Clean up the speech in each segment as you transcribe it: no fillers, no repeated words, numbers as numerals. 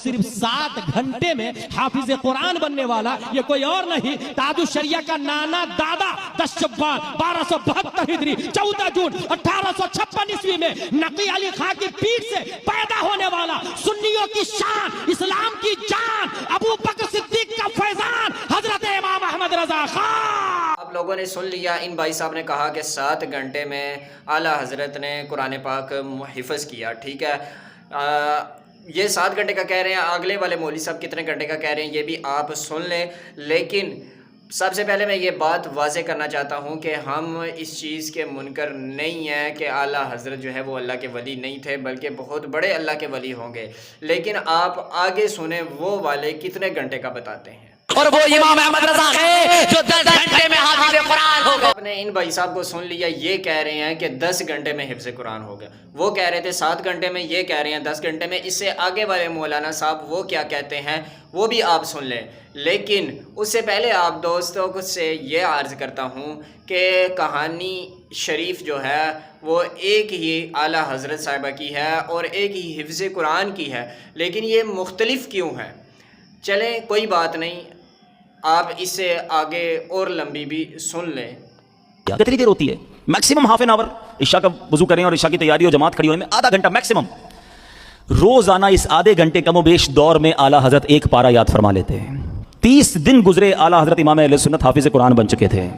सिर्फ 7 घंटे में हाफिज कुरान बनने वाला ये कोई और नहीं ताजुश शरिया का नाना दादा 10 शव्वाल 1272 हिजरी 14 जून 1856 ईस्वी में नकी अली खां की पीठ से पैदा होने वाला सुन्नियों की शान इस्लाम की जान अबू बकर सिद्दीक का फैजान हजरत इमाम अहमद रजा खां। आप लोगों ने सुन लिया, इन भाई साहब ने कहा कि 7 घंटे में आला हजरत ने कुरान पाक हिफ्ज़ किया। ठीक है, ये 7 घंटे का कह रहे हैं, अगले वाले मौलवी साहब कितने घंटे का कह रहे हैं ये भी आप सुन लें। लेकिन सबसे पहले मैं ये बात वाज़े करना चाहता हूँ कि हम इस चीज़ के मुनकर नहीं हैं कि आला हज़रत जो है वो अल्लाह के वली नहीं थे, बल्कि बहुत बड़े अल्लाह के वली होंगे। लेकिन आप आगे सुने वो वाले कितने घंटे का बताते हैं। और वो इमाम अहमद रजा है जो 10 घंटे में हाफिज़ कुरान हो गए। आपने इन भाई साहब को सुन लिया, ये कह रहे हैं कि 10 घंटे में हिफ्ज़ कुरान हो गया। वो कह रहे थे 7 घंटे में, ये कह रहे हैं 10 घंटे में। इससे आगे वाले मौलाना साहब वो क्या कहते हैं वो भी आप सुन लें। लेकिन उससे पहले आप दोस्तों को से ये अर्ज़ करता हूँ कि कहानी शरीफ जो है वो एक ही आला हज़रत साहिबा की है और एक ही हिफ्ज़ कुरान की है, लेकिन ये मुख्तलिफ क्यों है। चलें कोई बात नहीं, आप इससे आगे और लंबी भी सुन लें। कितनी देर होती है? Maximum half an hour. ईशा का वजू करें और ईशा की तैयारी और जमात खड़ी होने में आधा घंटा मैक्सिमम। रोजाना इस आधे घंटे कमोबेश दौर में आला हजरत एक पारा याद फरमा लेते हैं। 30 दिन गुजरे, आला हजरत इमाम अहले सुन्नत हाफिज कुरान बन चुके थे।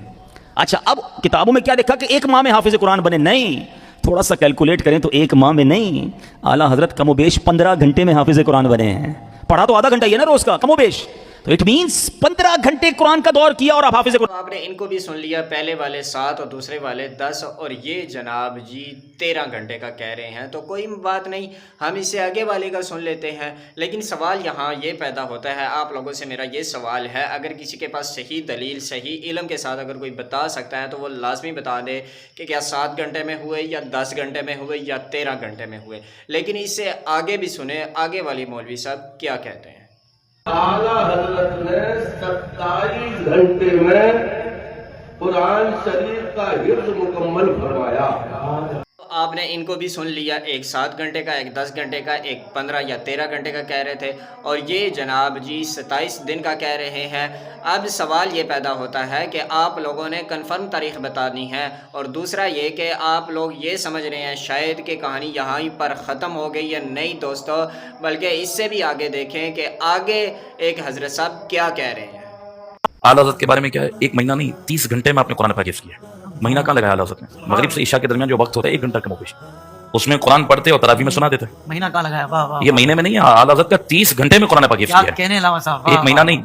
अच्छा, अब किताबों में क्या देखा कि एक माह में हाफिज कुरान बने? नहीं, थोड़ा सा कैलकुलेट करें तो एक माह में नहीं, आला हजरत कमोबेश 15 घंटे में हाफिज कुरान बने हैं। पढ़ा तो आधा घंटा ही है ना रोज का कमोबेश, तो इट मींस 15 घंटे कुरान का दौर किया और आप हाफिज कुरान। आपने इनको भी सुन लिया, पहले वाले 7 और दूसरे वाले 10 और ये जनाब जी 13 घंटे का कह रहे हैं। तो कोई बात नहीं, हम इससे आगे वाले का सुन लेते हैं। लेकिन सवाल यहाँ ये पैदा होता है, आप लोगों से मेरा ये सवाल है, अगर किसी के पास सही दलील सही इल्म के साथ अगर कोई बता सकता है तो वो लाजमी बता दे कि क्या 7 घंटे में हुए या 10 घंटे में हुए या 13 घंटे में हुए। लेकिन इससे आगे भी सुने, आगे वाली मौलवी साहब क्या कहते हैं। आला हजरत ने 27 घंटे में कुरान शरीफ का हिफ्ज़ मुकम्मल फरमाया। आपने इनको भी सुन लिया, एक 7 घंटे का, एक 10 घंटे का, एक 15 या 13 घंटे का कह रहे थे, और ये जनाब जी 27 दिन का कह रहे हैं। अब सवाल ये पैदा होता है कि आप लोगों ने कन्फर्म तारीख़ बतानी है, और दूसरा ये कि आप लोग ये समझ रहे हैं शायद कि कहानी यहाँ पर ख़त्म हो गई है। नहीं दोस्तों, बल्कि इससे भी आगे देखें कि आगे एक हज़रत साहब क्या कह रहे हैं। आला हज़रत के बारे में क्या है, 1 महीना नहीं 30 घंटे में आपने कुरान पाक हिफ्ज़ किया। महीना कहाँ लगाया आला हज़रत ने? मगरिब से ईशा के दरमियान जो वक्त होता है 1 घंटा कमोबेश, उसमें कुरान पढ़ते और तरावी में सुना देते। महीना कहाँ लगाया? वाह वाह, ये महीने में नहीं है, आला हज़रत का 30 घंटे में कुरान पाक हिफ्ज़ किया। कहने अलावा साहब 1 महीना नहीं।